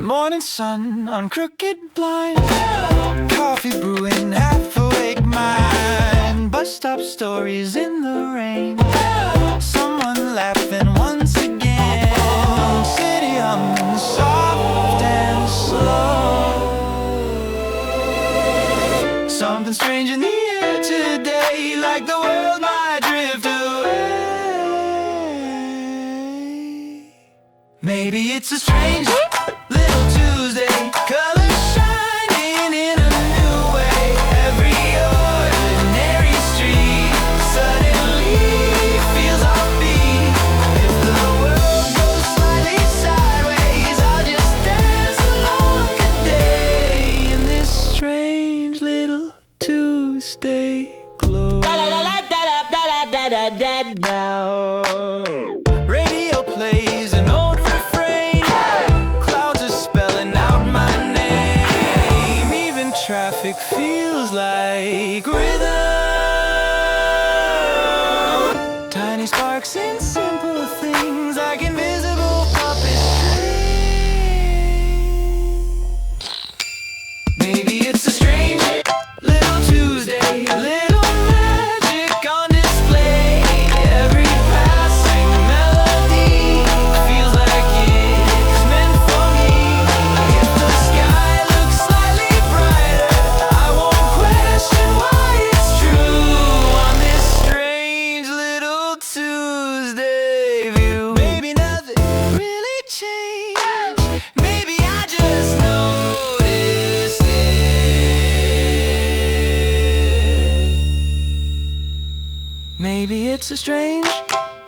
Morning sun on crooked blind, coffee brewing, half awake mind, bus stop stories in the rain, someone laughing once again, city humming soft and slow. Something strange in the air today, like the world might drift away. Maybe it's a strange little Tuesday, colors shining in a new way. Every ordinary street suddenly feels offbeat. If the world goes slightly sideways, I'll just dance along a day in this strange little Tuesday glow. Radio plays an old refrain, clouds are spelling out my name, even traffic feels like rhythm. Tiny sparks in simple things, like invisible puppetry. Maybe it's a strange little Tuesday, little magic on display. Every passing melody feels like it's meant for me. If the sky looks slightly brighter, I won't question why it's true on this strange little Tuesday view. Maybe nothing really changed, maybe I just noticed it. Maybe it's a strange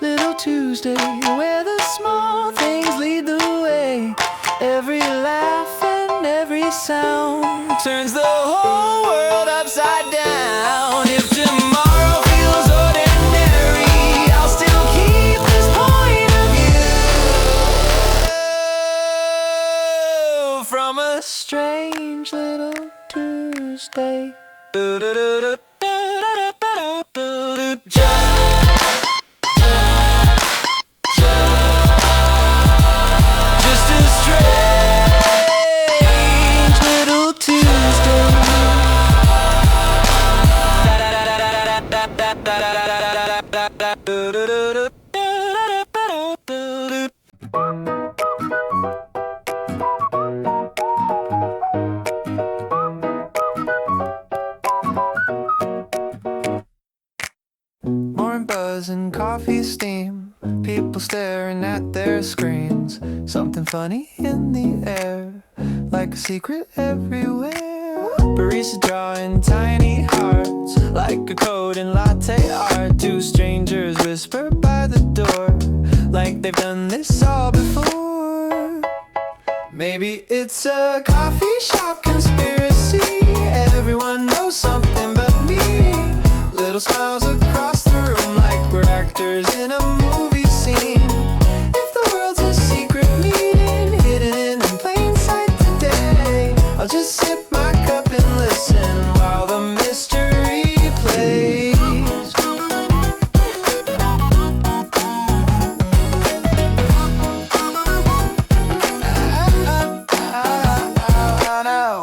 little Tuesday, where the small things lead the way. Every laugh and every sound turns the whole world upside down. If tomorrow feels ordinary, I'll still keep this point of view from a strange little Tuesday. Just a strange little Tuesday. More buzz and coffee steam, people staring at their screens. Something funny in the air, like a secret everywhere. Barista drawing tiny hearts, like a code in latte art. Two strangers whisper by the door, like they've done this all before. Maybe it's a coffee shop conspiracy, everyone knows something but me. Little smiles across the room, like we're actors in a movie scene. If the world's a secret meeting, hidden in plain sight today, I'll just sip my cup and listen while the mystery plays.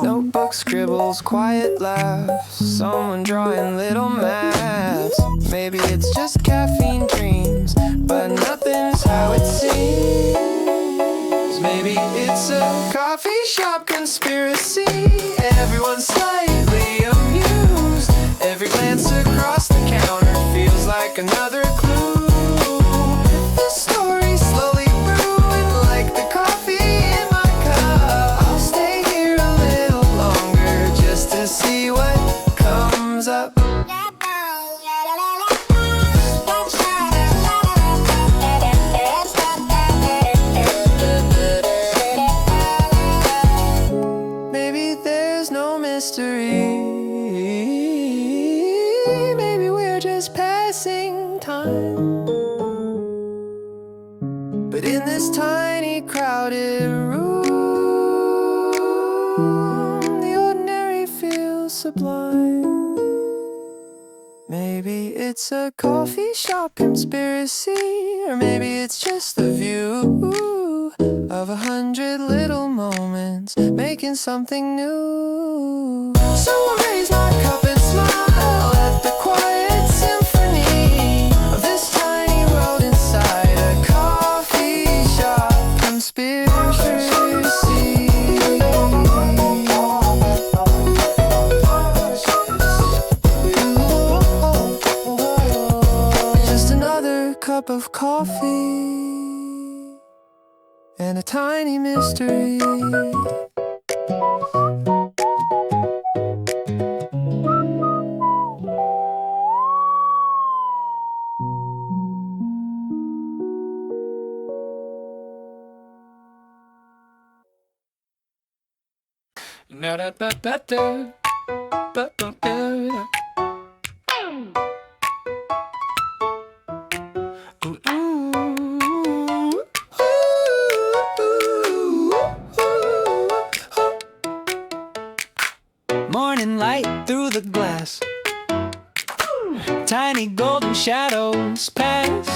Notebook scribbles, quiet laughs, someone drawing little maps. Maybe it's just caffeine dreams, but nothing's how it seems. Maybe it's a coffee shop conspiracy, everyone's slightly amused. Every glance across the counter feels like another clue. The story slowly brewing, like the coffee in my cup. I'll stay here a little longer just to see what comes up. Maybe there's no mystery, maybe we're just passing time. But in this tiny crowded room, sublime. Maybe it's a coffee shop conspiracy, or maybe it's just the view of 100 little moments making something new. So I'll raise my cup and smile at the quiet symphony of this tiny world inside a coffee shop conspiracy. Cup of coffee and a tiny mystery. Morning light through the glass, tiny golden shadows pass.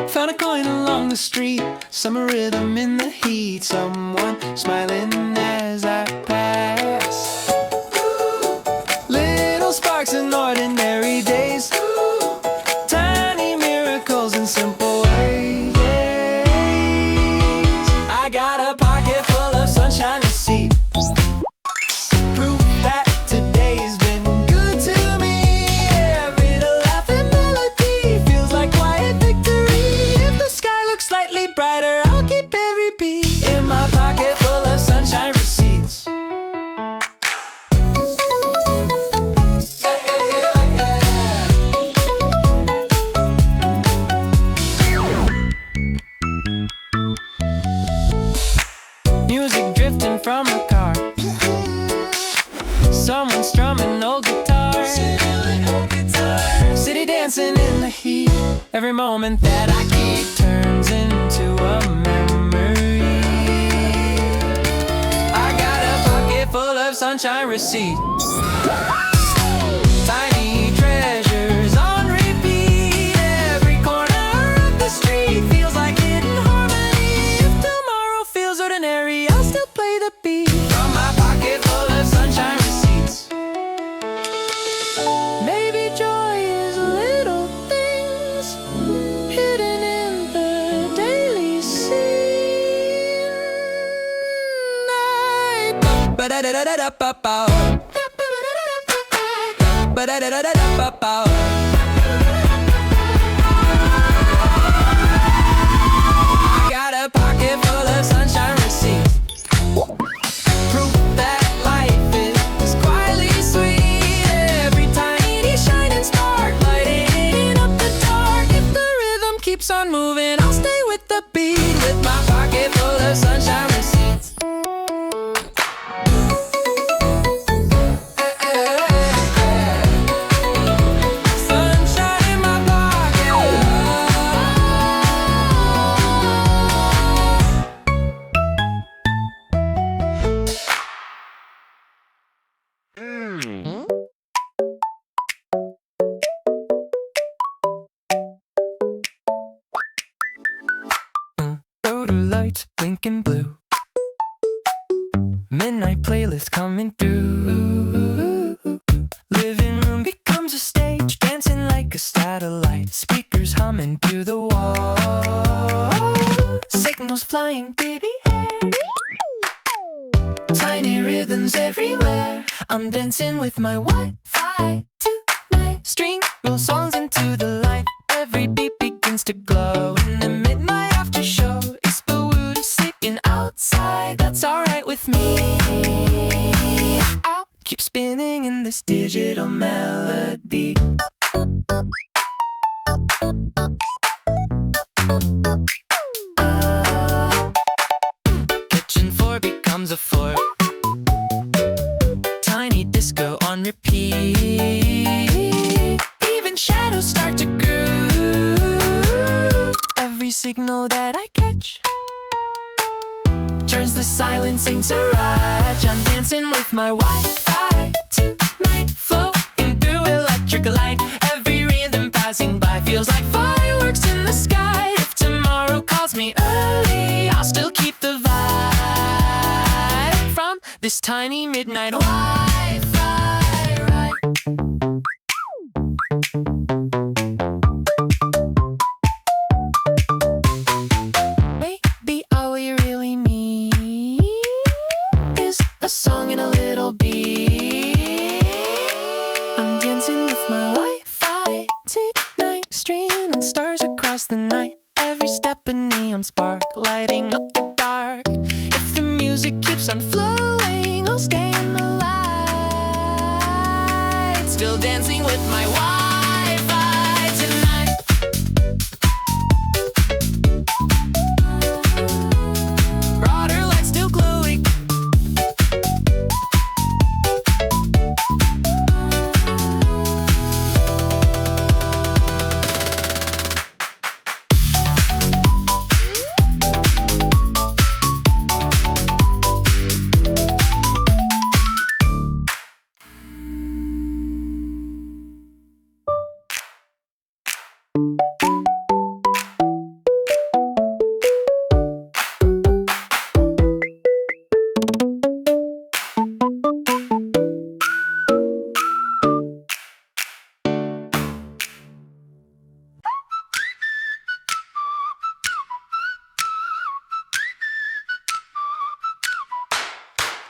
Found a coin along the street, summer rhythm in the heat, someone smiling as I pass. Little sparks in ordinary days, tiny miracles in simple ways. I got a pocket full of sunshine receipts, proof that today's been good to me. Every little laugh and melody feels like quiet victory. If the sky looks slightly brighter, I'll keep every beat in my pocket full of sunshine receipts. Music drifting from the car, someone strumming old guitar, city dancing in the heat. Every moment that I keep turns into a memory. I got a pocket full of sunshine receipts, tiny treasures on repeat. Every corner of the street feels like hidden harmony. If tomorrow feels ordinary, I'll still play the beat from my pocket full of sunshine receipts. Maybe joy is little things hidden in the daily scene. Ba-da-da-da-da-ba-ba. Ba-da-da-da-da-ba-ba. I got a pocket full of sunshine receipts, proof that life is quietly sweet. Every tiny shining spark lighting up the dark. If the rhythm keeps on moving, I'll stay with the beat with my pocket full of sunshine receipts. Sunshine in my pocket. Rotor lights blinking blue, midnight playlist coming through. Living room becomes a stage, dancing like a satellite. Speakers humming through the wall, signals flying through the air. Tiny rhythms everywhere, I'm dancing with my Wi-Fi tonight. String roll songs into the light, every beat begins to glow. In the midnight after show, it's Wood sleeping outside. That's alright with me. I'll keep spinning in this digital melody. Kitchen 4 becomes a 4, tiny disco on repeat. Even shadows start to groove. Every signal that I catch turns the silence into rage. I'm dancing with my Wi-Fi too. this tiny midnight Wi-Fi ride. Maybe all we really need is a song and a little beat. I'm dancing with my Wi-Fi tonight, streaming stars across the night. Every step a neon spark, lighting up the dark. If the music keeps on flowing, I'll stay in the light. Still dancing with my Wi-Fi tonight. Broader light still glowing.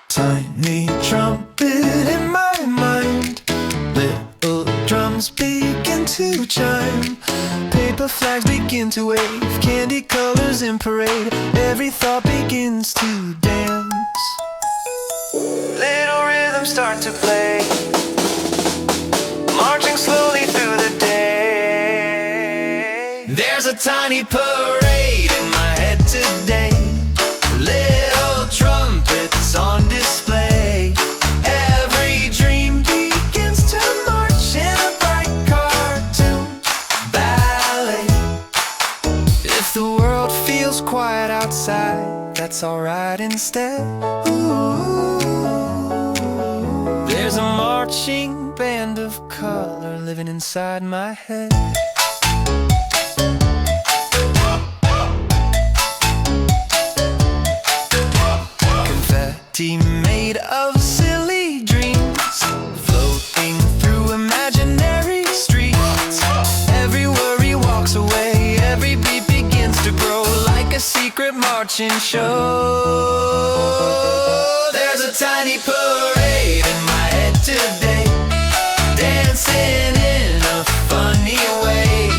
Tiny trumpet in my mind, little drums begin to chime. Paper flags begin to wave, candy colors in parade. Every thought begins to dance. Little rhythms start to play, marching slowly through the day. There's a tiny parade in my head today. Little trumpets on display. Every dream begins to march in a bright cartoon ballet. If the world feels quiet outside, that's alright instead. Ooh. There's a marching band of color living inside my head. Made of silly dreams, floating through imaginary streets. Every worry walks away, every beat begins to grow like a secret marching show. There's a tiny parade in my head today, dancing in a funny way.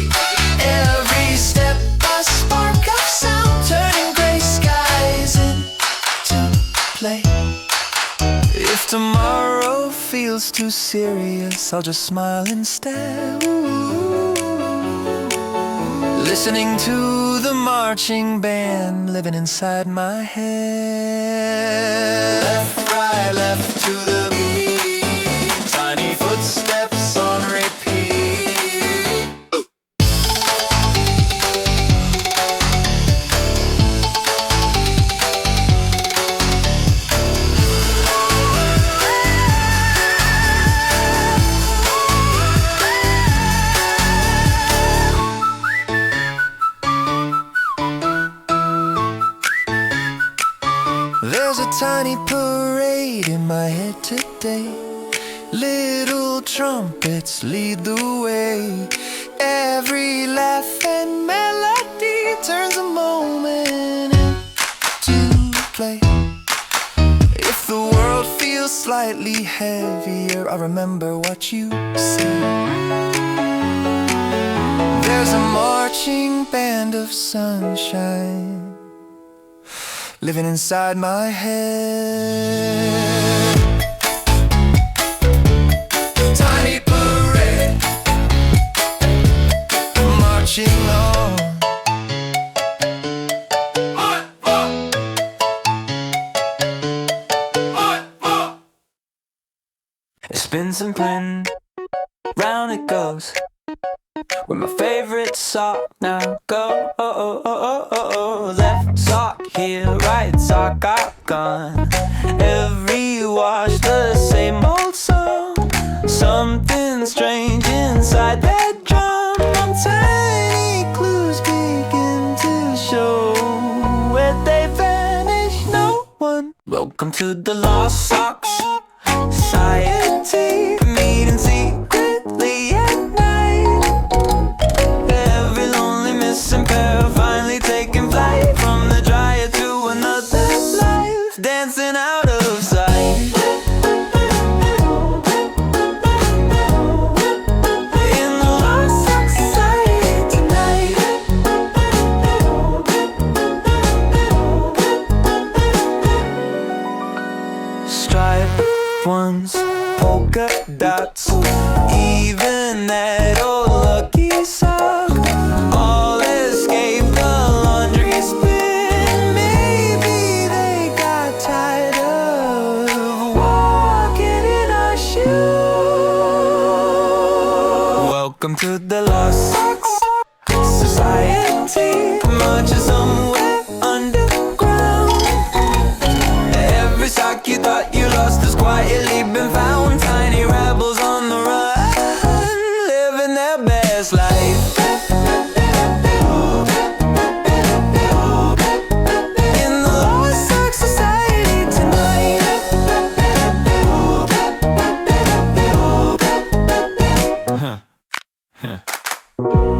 Every step a spark of sound, turning gray skies into play. If tomorrow feels too serious, I'll just smile instead. Ooh. Listening to the marching band living inside my head. Left, right, left to the beat. Tiny footsteps on repeat. There's a tiny parade in my head today. Little trumpets lead the way. Every laugh and melody turns a moment into play. If the world feels slightly heavier, I'll remember what you said. There's a marching band of sunshine living inside my head. Tiny parade, marching on. It spins and spins, round it goes. With my favorite sock now go. Left sock here, right sock out gone. Every wash the same old song. Something strange inside that drum. Tiny clues begin to show. Where they vanish, no one will Welcome to the Lost Socks Society, meeting secretly at night. Every lonely missing pair finally taking flight from the dryer to another life, dancing out of sight. In the Lost Socks Society tonight. Striped ones, polka dots, even that old lucky sock, all escape the laundry spin. Maybe they got tired of walking in our shoes. Welcome to the Lost Socks Society, much as somewhere underground. Every sock you thought you lost has quietly been found. Tiny rebels on the run, living their best life. In the Lost Sock Society tonight.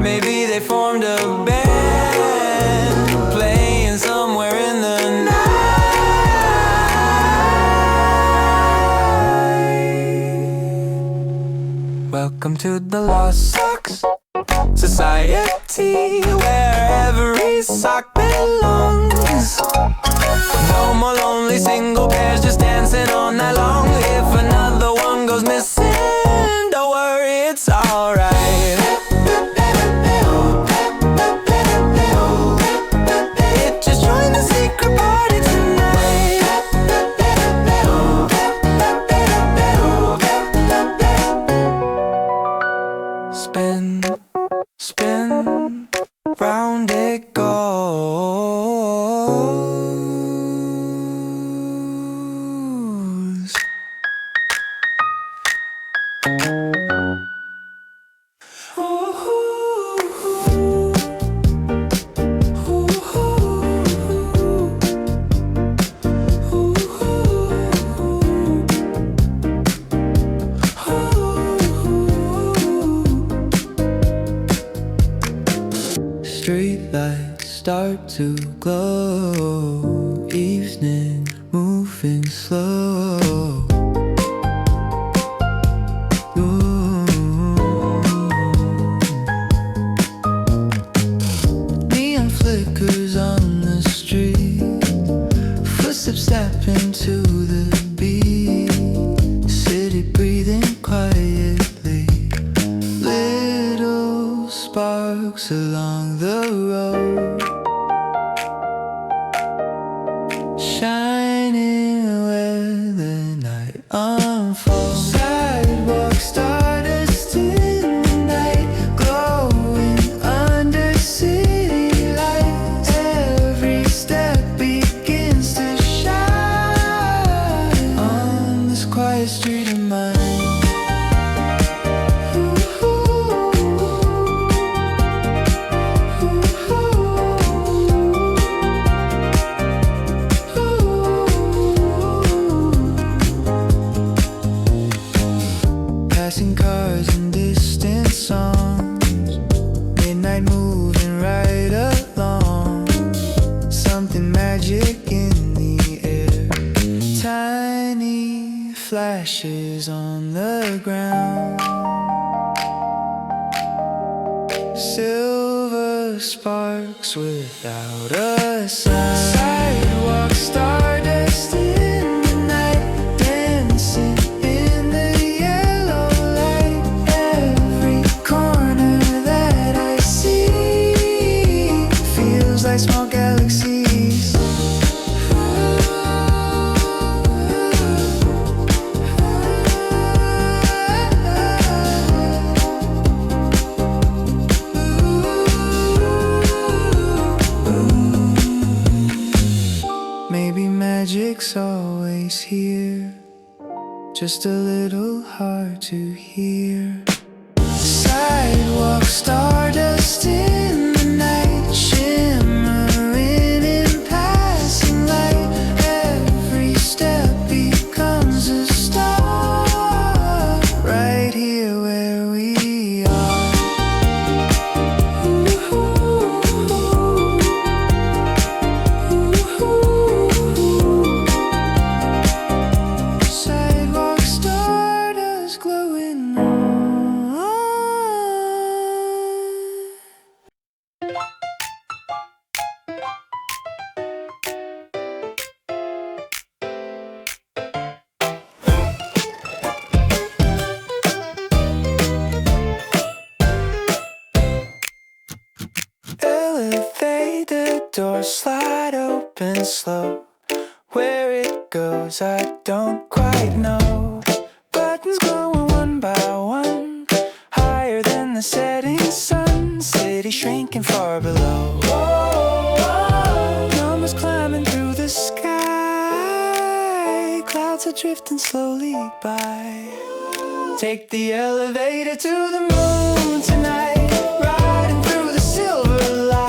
Maybe they formed a band, playing somewhere in the night. Welcome to the Lost Socks Society, where every sock belongs. No more lonely single pairs just dancing all night long. If another one goes missing, don't worry, it's alright. Just join the secret party tonight. Spin, spin, round it goes. Street lights start to glow, evening moving slow. Ooh. Neon flickers on the street, footsteps step into the beat. City breathing quietly, little sparks along the road, shining where the night unfolds. Sidewalk stardust in the night, glowing under city lights. Every step begins to shine on this quiet street of mine. Passing cars and distant songs, midnight moving right along. Something magic in the air, tiny flashes on the ground. Silver sparks without a sound. Sidewalk stardust in the night, dancing in the yellow light. Every corner that I see feels like small galaxies. Maybe magic's always here, just a little hard to hear. Sidewalk stardust in the night, shimmering in passing light. Every step Doors slide open slow. Where it goes, I don't quite know. Buttons glowing one by one, higher than the setting sun. City shrinking far below. Numbers climbing through the sky. Clouds are drifting slowly by. Take the elevator to the moon tonight, riding through the silver light.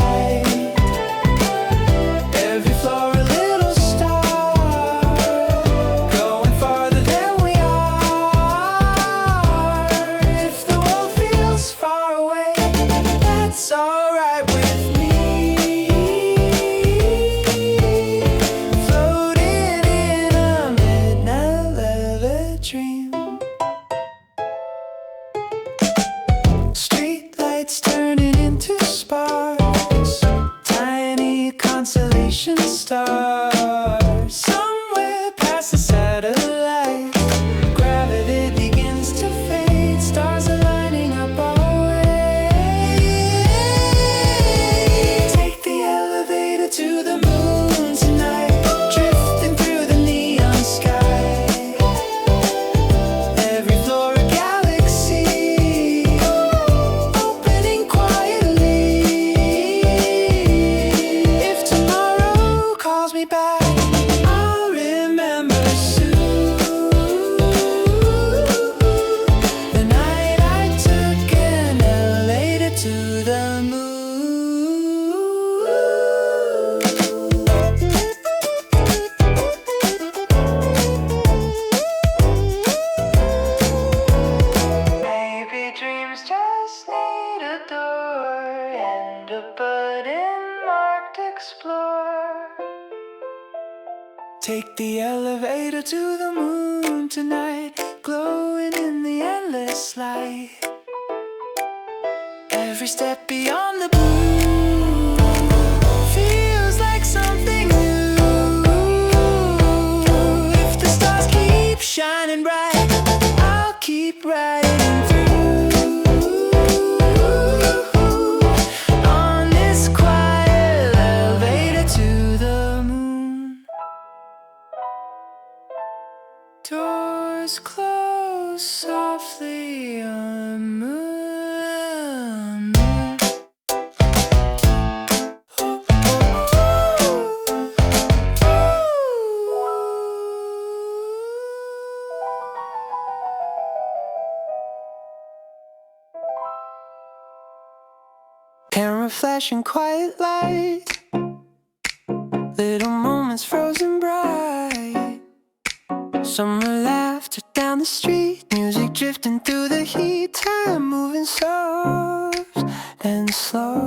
Every floor a little star, going farther than we are. If the world feels far away, that's alright with me. Floating in a midnight leather dream. Streetlights turning into sparks, tiny constellation stars. Somewhere past the satellite, gravity begins to fade. Stars are lining up our way. Take the elevator to the moon tonight, drifting through the neon sky. Every floor a galaxy, opening quietly. If tomorrow calls me back, I'll remember soon the night I took an elevator to the moon. Maybe dreams just need a door and a button marked explore. Take the elevator to the moon tonight, glowing in the endless light. Every step beyond the blue feels like something new. If the stars keep shining bright, I'll keep riding through on this quiet elevator to the moon. Doors close softly on moon. Camera flashing quiet light, little moments frozen bright. Summer laughter down the street, music drifting through the heat. Time moving soft and slow.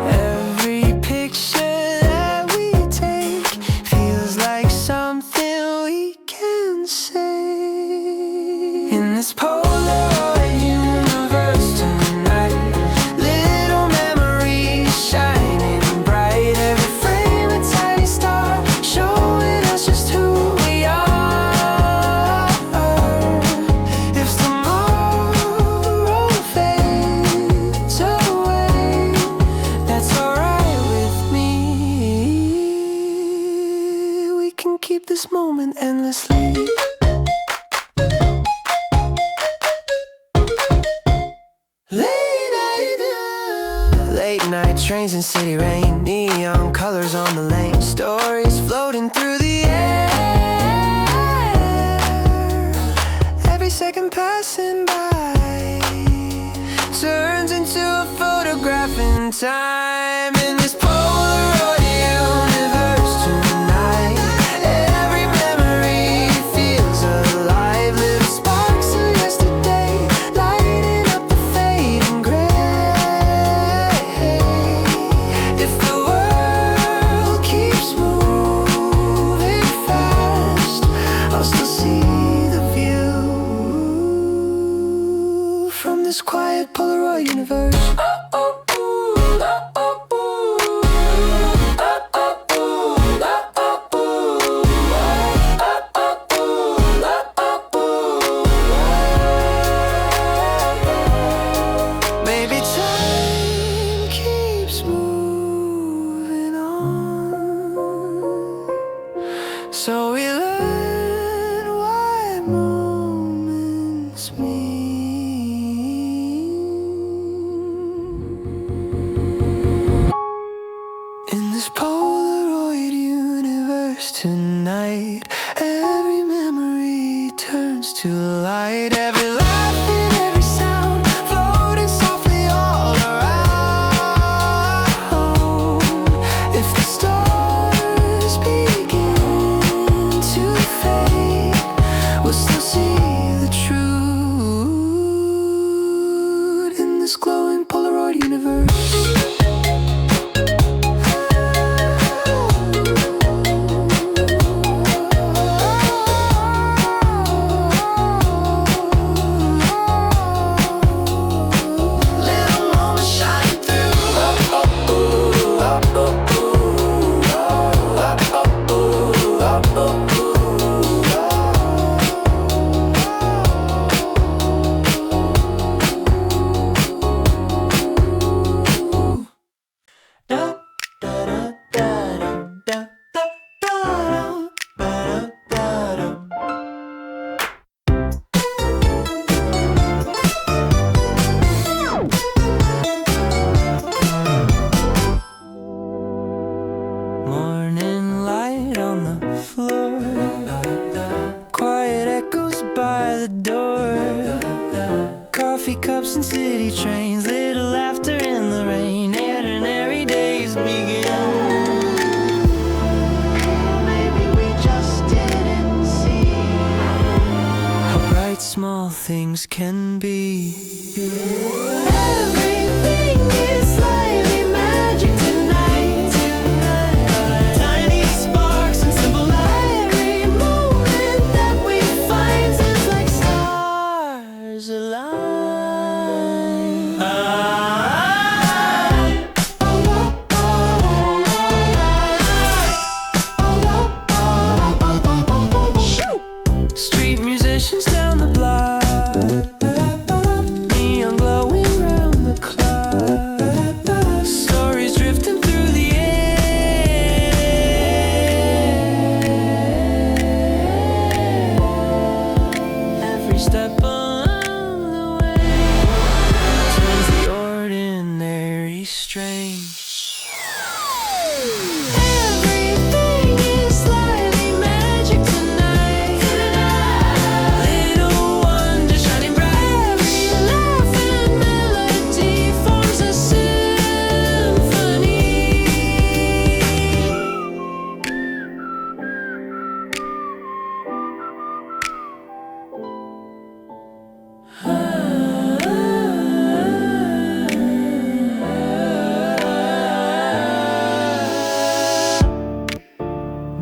Every picture that we take feels like something we can say. In this Polaroid universe tonight, little memories shining bright. Every frame a tiny star, showing us just who we are. If tomorrow fades away, that's alright with me. We can keep this moment endlessly. Late night trains in city rain, neon colors on the lane, stories floating through the air. Every second passing by turns into a photograph in time. In this Polaroid universe tonight, every memory feels alive. Little sparks of yesterday lighting up the fading gray. If the world keeps moving fast, I'll still see the view from this quiet Polaroid universe. Oh, oh, ooh, oh. to the light. Every laugh and every sound floating softly all around. If the stars begin to fade, we'll still see the truth in this glowing Polaroid universe. Morning light on the floor, quiet echoes by the door. Coffee cups and city trains, little laughter in the rain. Ordinary days begin. Maybe we just didn't see how bright small things can be. Everything is slightly magic tonight. Tiny sparks and simple light. Every moment that we find is like stars align. Street musicians down the block, neon glowing round the clock. Stories drifting through the air. Every step along the way turns the ordinary strange. Everything is slightly magic tonight. Little wonders shining bright. Every laugh and melody forms a symphony.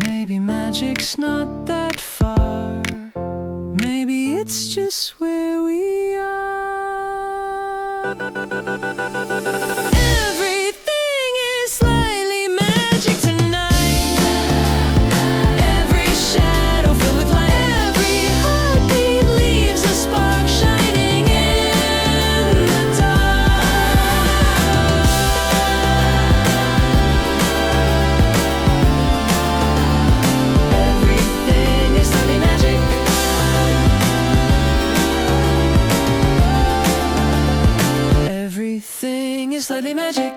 Maybe magic's not that far. Maybe it's just where we are. Everything is slightly magic tonight. Every shadow filled with light. Every heartbeat leaves a spark shining in the dark. Everything is slightly magic. Everything is slightly magic.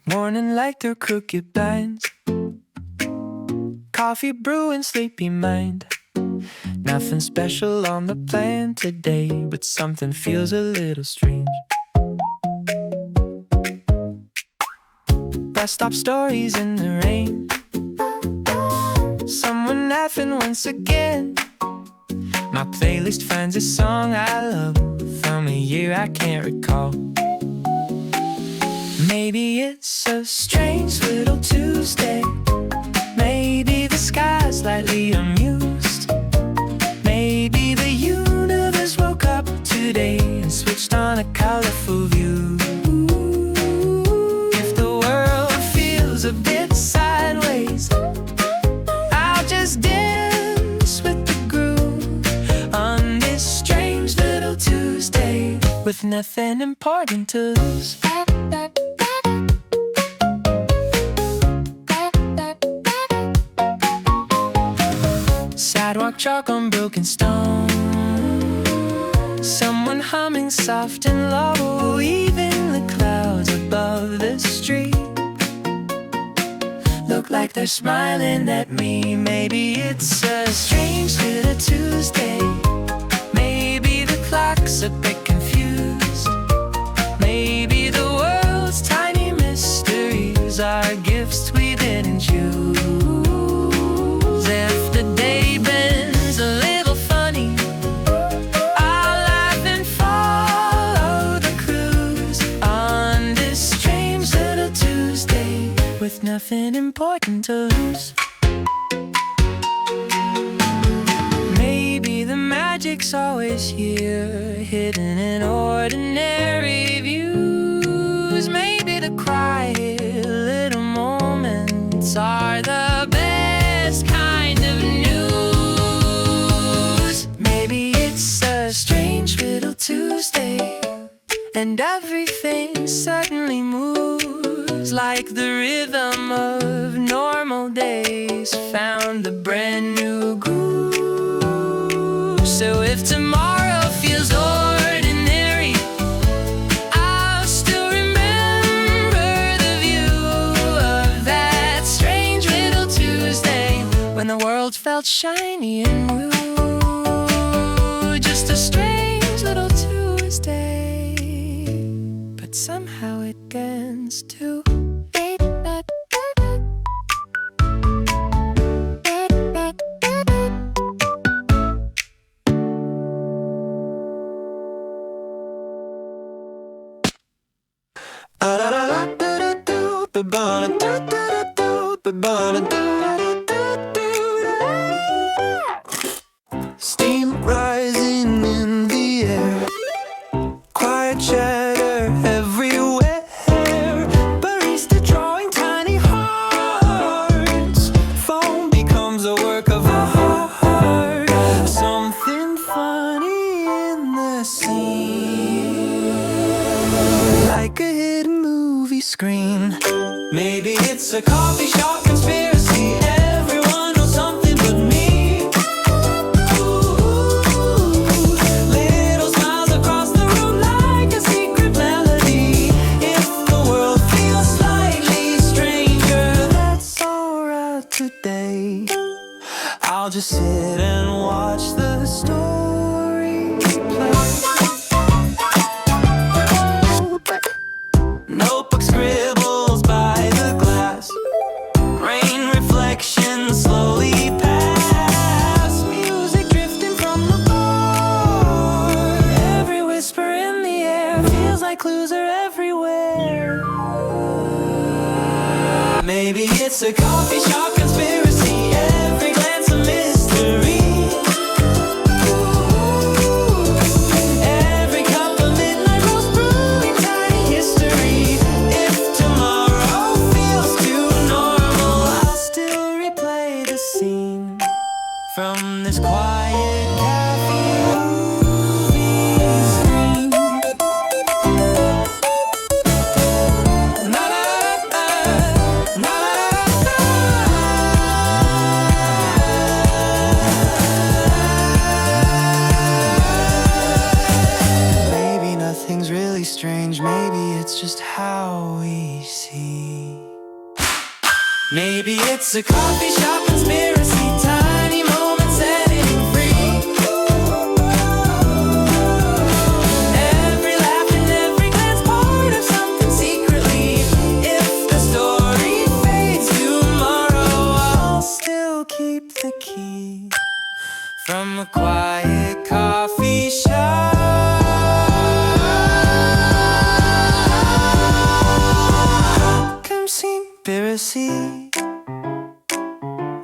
Morning light through crooked blinds, coffee brewing sleepy mind. Nothing special on the plan today, but something feels a little strange. Bus stop stories in the rain, someone laughing once again. My playlist finds a song I love from a year I can't recall. Maybe it's a strange little Tuesday. Maybe the sky's slightly amused. Maybe the universe woke up today and switched on a colorful view. If the world feels a bit sideways, I'll just dance with the groove on this strange little Tuesday with nothing important to lose. Sidewalk chalk on broken stone, Someone humming soft and low, even the clouds above the street look like they're smiling at me. Maybe it's a strange little Tuesday. Maybe the clock's a bit confused. Maybe the world's tiny mysteries are gifts we didn't choose. If the day bends a little funny, I'll laugh and follow the clues on this strange little Tuesday with nothing important to lose. Maybe the magic's always here, hidden in ordinary views. Maybe the quiet little moments are the best kind of news. Maybe it's a strange little Tuesday, and everything suddenly moves like the rhythm of normal days found a brand new groove. So if tomorrow feels ordinary, I'll still remember the view of that strange little Tuesday when the world felt shiny and blue. Just a strange little Tuesday, but somehow it ends too. Steam rising in the air, quiet chatter everywhere, barista drawing tiny hearts, phone becomes a work of art, something funny in the scene, like a hidden movie screen. Maybe it's a coffee shop conspiracy, everyone knows something but me. Ooh, little smiles across the room like a secret melody. If the world feels slightly stranger, that's alright today. I'll just sit and watch the story play. Notebook scribbles by the glass, rain reflections slowly pass, music drifting from the bar. Every whisper in the air feels like clues are everywhere. Maybe it's a coffee shop conspiracy, every glance a mystery. Every cup of midnight roast brewing tiny history. If tomorrow feels too normal, I'll still replay the scene from this quiet cafe movie screen. Maybe nothing's really strange, maybe it's just how we see. Maybe it's a coffee shop conspiracy, tiny moments setting free. Every laugh and every glance part of something secretly. If the story fades tomorrow, I'll still keep the key from a quiet coffee shop. Conspiracy,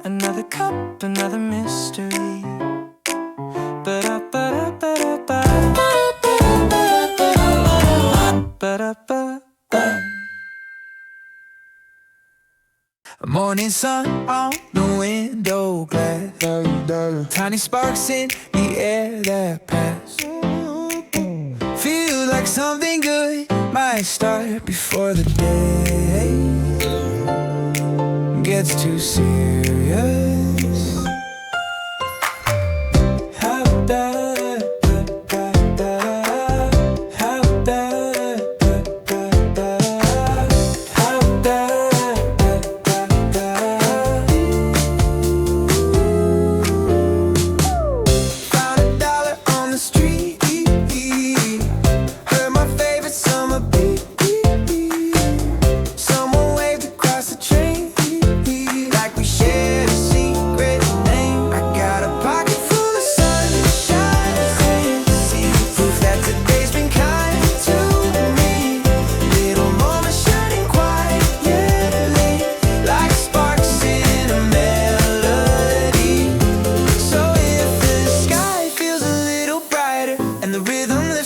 another cup, another mystery. A morning sun on the window glass, tiny sparks in the air that pass. Feel like something good might start before the day gets too serious.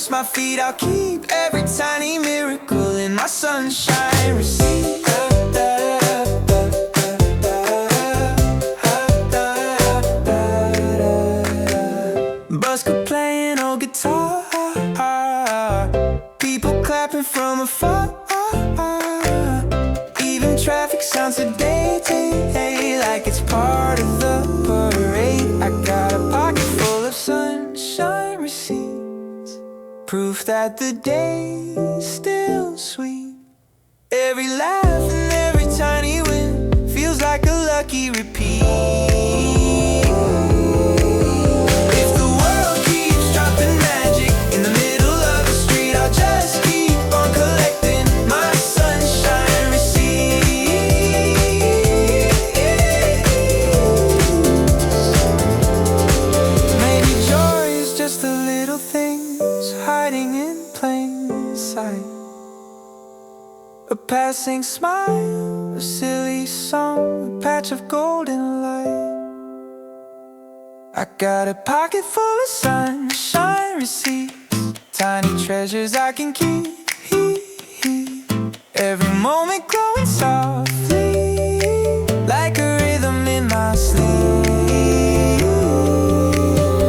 kiss my feet, I'll keep every tiny miracle in my sunshine receipt. Busker playing old guitar, people clapping from afar. Even traffic sounds today, like it's part of the parade. I got a pocket full of sunshine receipts, proof that the day's still sweet. Every laugh and every tiny win feels like a lucky repeat. If the world keeps dropping magic in the middle of the street, I'll just keep on collecting my sunshine receipts. Maybe joy is just the little things hiding in plain sight. A passing smile, a silly song, a patch of golden light. I got a pocket full of sunshine receipts, tiny treasures I can keep. Every moment glowing softly, like a rhythm in my sleep.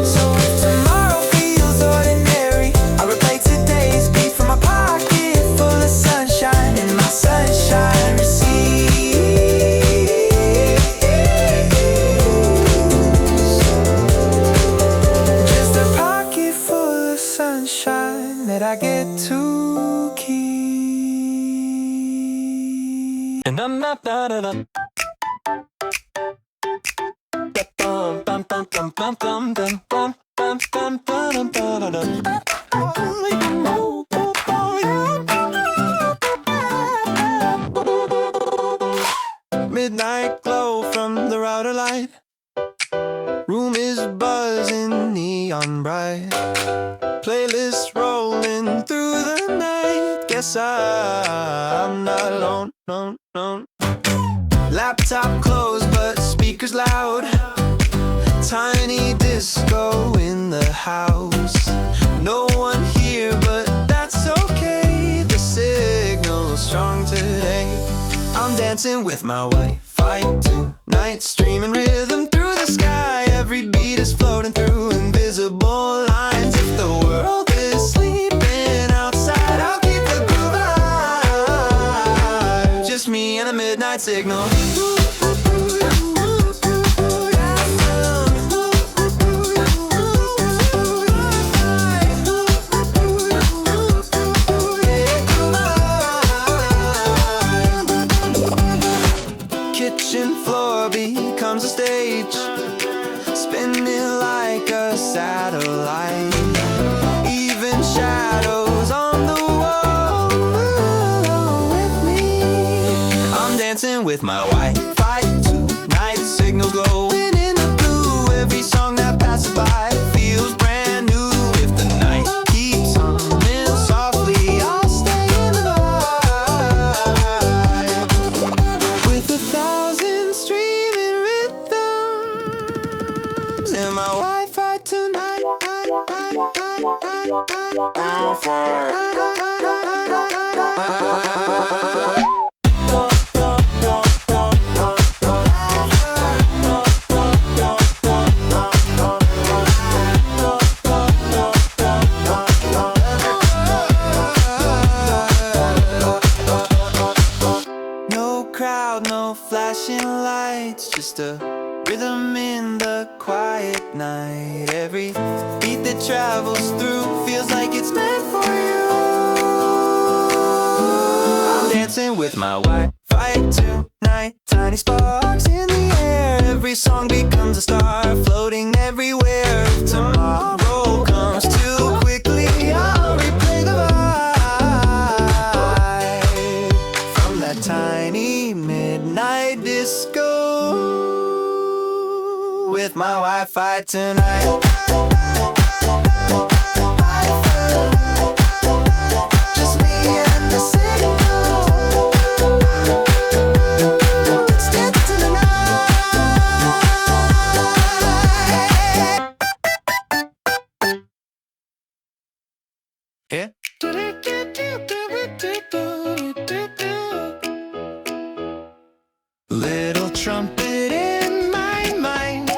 So if tomorrow feels ordinary, I'll replay today's beat from my pocket full of sunshine in my sunshine receipts. Just a pocket full of sunshine that I get to keep. And I'm not midnight glow from the router light. Room is buzzing neon bright. Playlist rolling through the night. Guess I'm not alone, no. Laptop closed but speakers loud. Tiny disco in the house. No one here but that's okay. The signal's strong today. I'm dancing with my Wi-Fi tonight, streaming rhythm through the sky. Every beat is floating through invisible lines. If the world is sleeping outside, I'll keep the groove alive. Just me and a midnight signal. Kitchen floor becomes a stage, spinning like a satellite. Even shadows on the wall move with me. I'm dancing with my Wi-Fi tonight. Signal glowing in the blue. Every song that passes by feels brand new. If the night keeps humming softly, I'll stay in the vibe. With 1,000 streaming rhythms in my Wi-Fi tonight. No crowd, no flashing lights, just a rhythm in the quiet night. Every beat that travels through feels like it's meant for you. I'm dancing with my Wi-Fi tonight. Tiny sparks in the air. Every song becomes a star, floating everywhere. If tomorrow comes too quickly, I'll replay the vibe from that tiny midnight disco with my Wi-Fi tonight. Yeah. Little trumpet in my mind,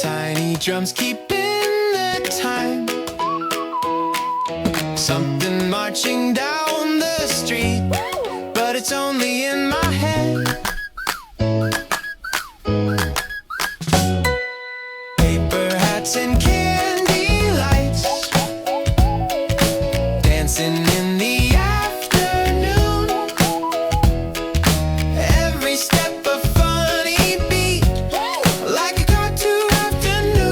tiny drums keeping the time, something marching down the street, but it's only in my head. Paper hats and candy lights, dancing in the afternoon. Every step a funny beat, like a cartoon afternoon.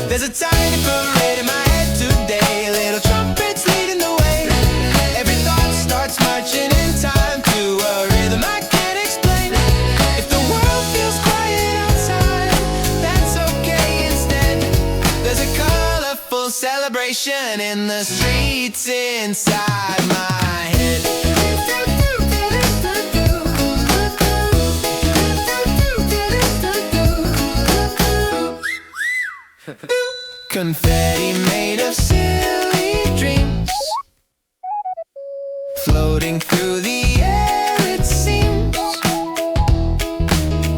There's a tiny parade in my head today, little trumpets leading the way. Every thought starts marching in time to a rhythm I can't explain. If the world feels quiet outside, that's okay instead. There's a colorful celebration in the streets inside my head. Confetti made of silly dreams, floating through the air it seems.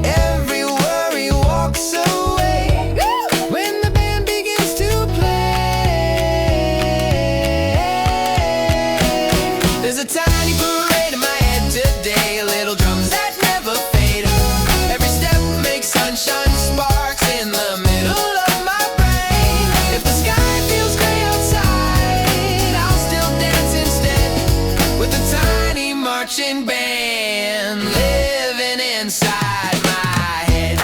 Every worry walks away when the band begins to play. There's a tiny parade in my head today, little drums that never fade. Every step makes sunshine sparks in the middle of my brain. If the sky feels gray outside, I'll still dance instead, with a tiny marching band living inside my head.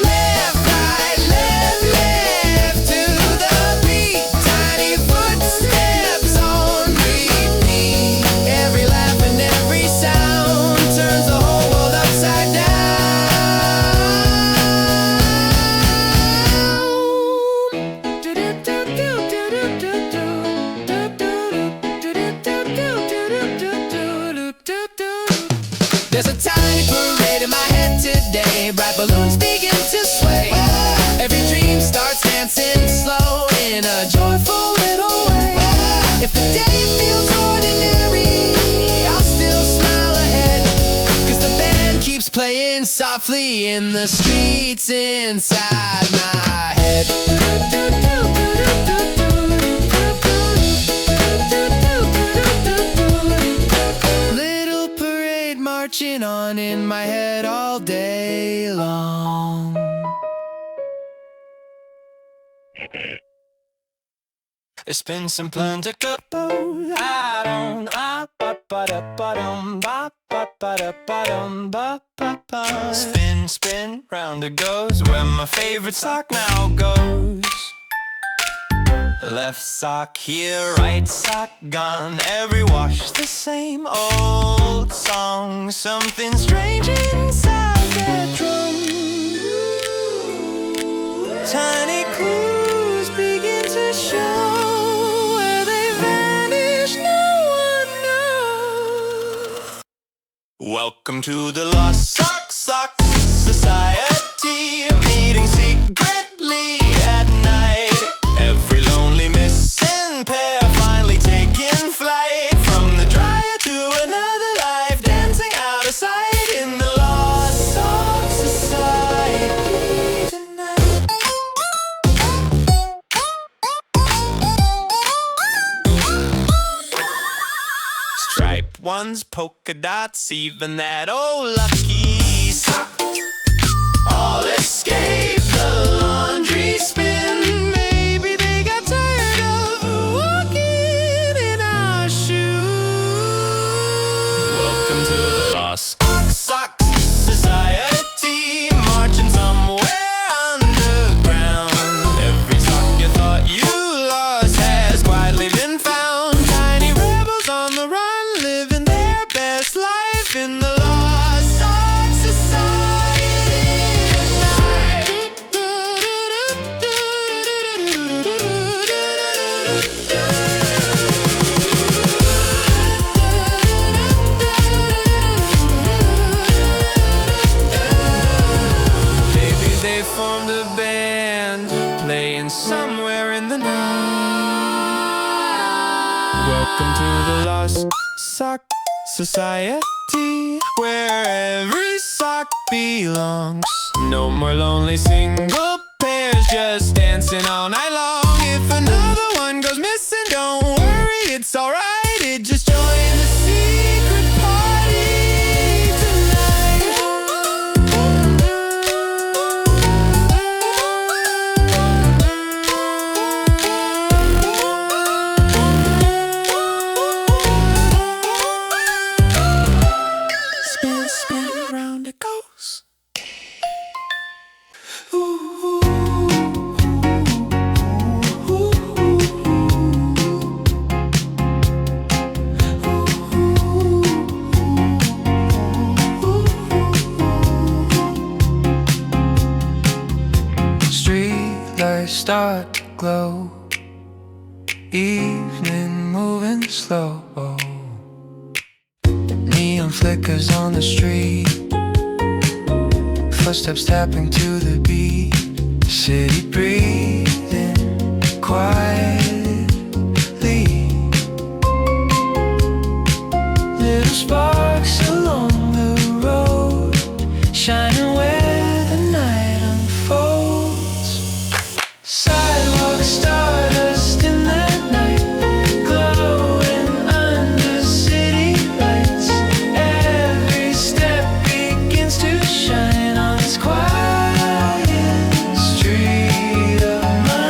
Left, right, left, left to the beat. Tiny footsteps on repeat. Every laugh and every sound turns the whole world upside down. There's a tiny parade in my head today, bright balloons begin to sway. Every dream starts dancing slow in a joyful little way. If the day feels ordinary, I'll still smile ahead, 'cause the band keeps playing softly in the streets inside my head. Little parade marching on in my head all day long. There's been some plans to go. Spin, spin, round it goes, where my favorite sock now goes. Left sock here, right sock gone. Every wash the same old song. Something strange inside that drum. Tiny clues begin to show. Where they vanish, no one knows. Welcome to the Lost Sock Society, meeting secretly at night. Every lonely missing pair finally taking flight, from the dryer to another life, dancing out of sight in the Lost Sock Society tonight. Striped ones, polka dots, even that old lucky sock. All escape the laundry spin. Maybe they got tired of walking in our shoes. Welcome to the Lost Sock Society, marching somewhere underground. Every sock you thought you lost has quietly been found. Tiny rebels on the run, living their best life in the Lost Sock lost sock society, where every sock belongs. No more lonely single pairs just dancing all night long. If another one goes missing, don't worry, it's alright. It just joined the secret party tonight. Spin, spin, round it goes. Streetlights start to glow, evening moving slow. Neon flickers on the street, footsteps tapping to the beat. City breathing quietly, little sparks along the road, shining where the night unfolds. Sidewalk stardust in the night, glowing under city lights. Every step begins to shine on this quiet street of mine.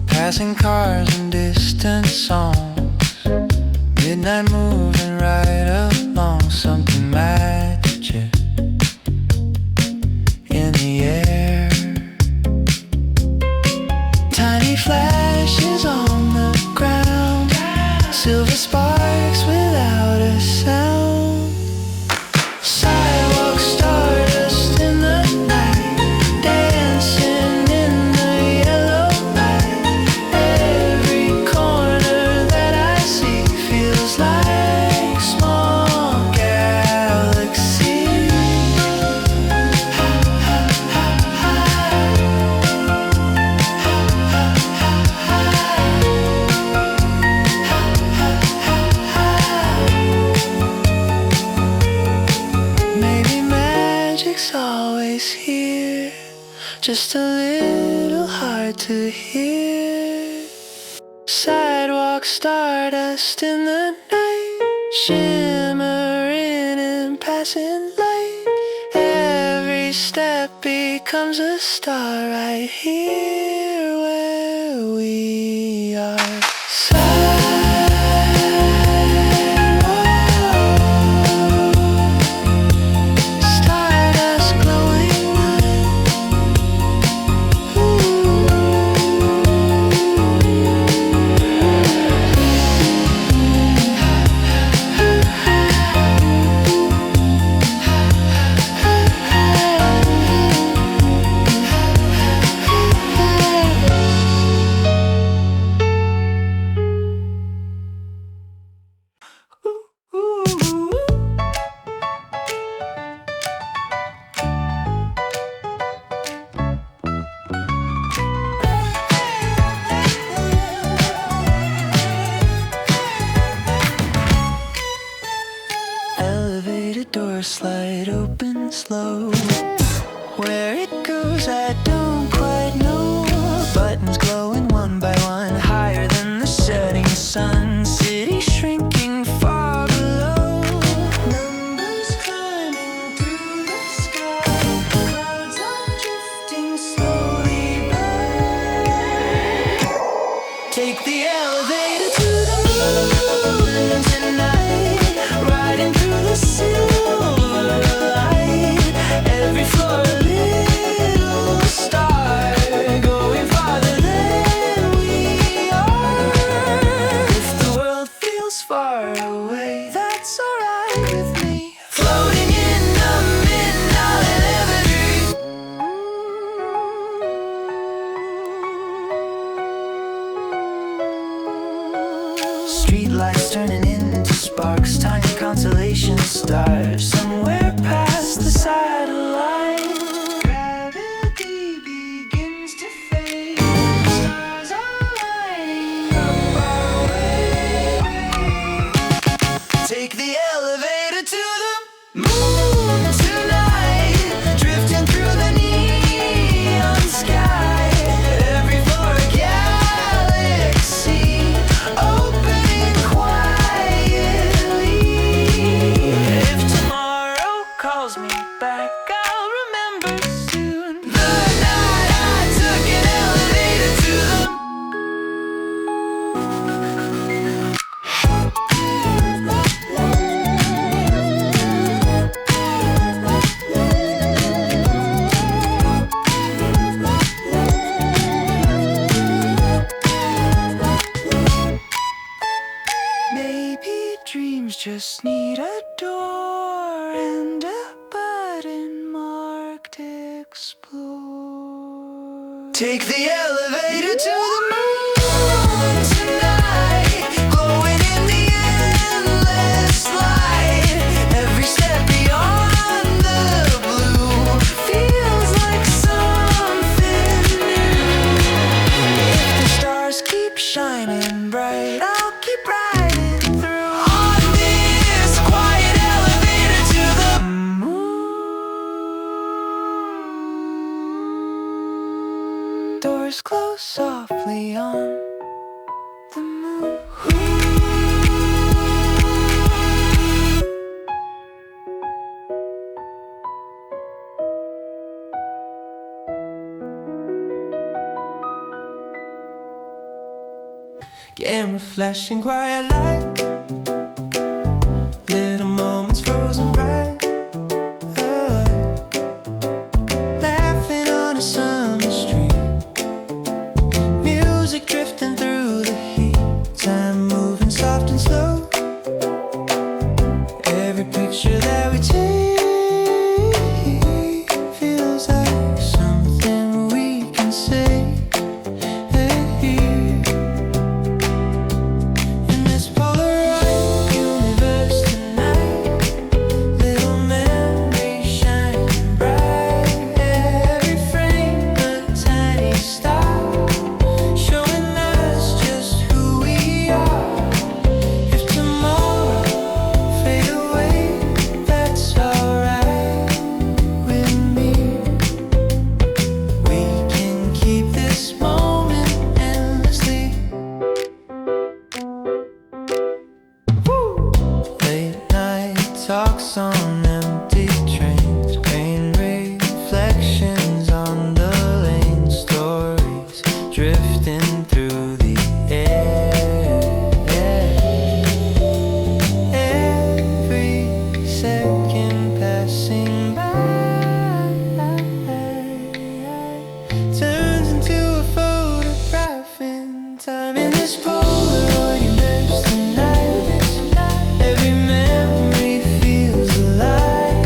Passing cars and distant songs, midnight moving right along. Something magic in the air, tiny flashes on the ground, silver sparks without a sound. Sidewalk stardust in the night, dancing in the yellow light. Every corner that I see feels like small galaxies. Maybe magic's always here, just a little hard to hear. Sidewalk stardust in the night, shimmering in passing light. Every step becomes a star right here where we are. Stardust glowing light. Elevator door slide open slow. Where it goes I don't quite know. Buttons glowing one by one, higher than the setting sun. City shrinking far below. Numbers climbing through the sky. Clouds are drifting slowly by. Take the elevator to the moon tonight, riding through the silver light. Every floor a little star, going farther than we are. If the world feels far away, that's alright with me. Floating in the midnight evergreen. Streetlights turning start somewhere past the satellite. Gravity begins to fade. Stars are lighting up our way. Take the elevator to the moon tonight, drifting through the neon sky. Every floor a galaxy, opening quietly. If tomorrow calls me back, I'll remember soon the night I took an elevator to the maybe dreams just need a door and a button marked explore. Take the elevator to the moon tonight, glowing in the endless light. Every step beyond the blue feels like something new. If the stars keep shining bright, I'll keep riding through on this quiet elevator to the moon. Doors close softly on the moon. Camera flashing quiet light, little moments frozen bright. Laughing on a summer street, music drifting through the heat. Time moving soft and slow. Every picture that we take feels like something we can say. In this Polaroid universe tonight, little memories shining bright. Every frame a tiny star, showing us just who we are. If tomorrow fade away, that's alright with me. We can keep this moment endlessly. Late night talks on empty trains, rain reflections on the lane, stories drifting through the air. Every second passing by turns into a photograph in time. In this Polaroid universe tonight, every memory feels alive.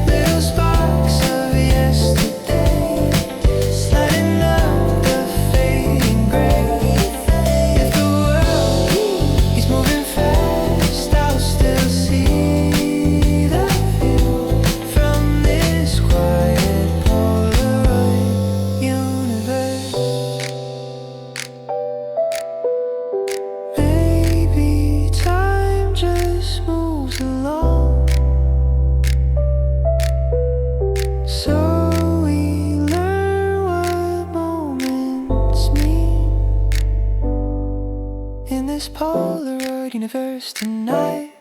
Little sparks of yesterday, lighting up the fading gray. If the world is moving fast, I'll still see the view from this quiet Polaroid universe. Maybe time just moves along, so we learn what moments mean. In this Polaroid universe tonight,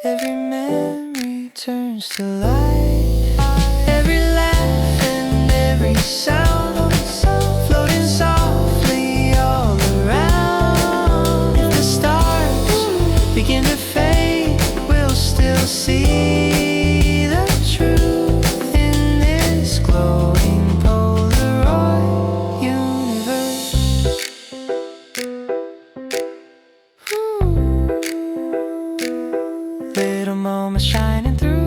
every memory turns to light. Every laugh and every sound floating softly all around. If the stars begin to fade, we'll still see the truth in this glowing Polaroid universe. Little moments shining through.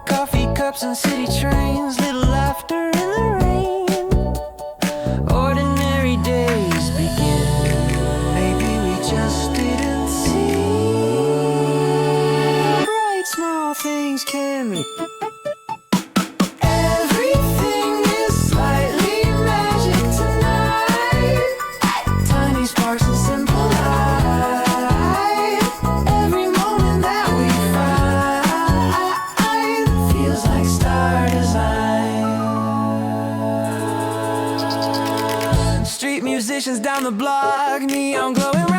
Coffee cups and city trains, little laughter in the rain. Ordinary days begin. Maybe we just didn't see. Bright small things can make everything is slightly magic tonight. Tiny sparks and simple light. Every moment that we find feels like star design. Street musicians down the block, neon glowing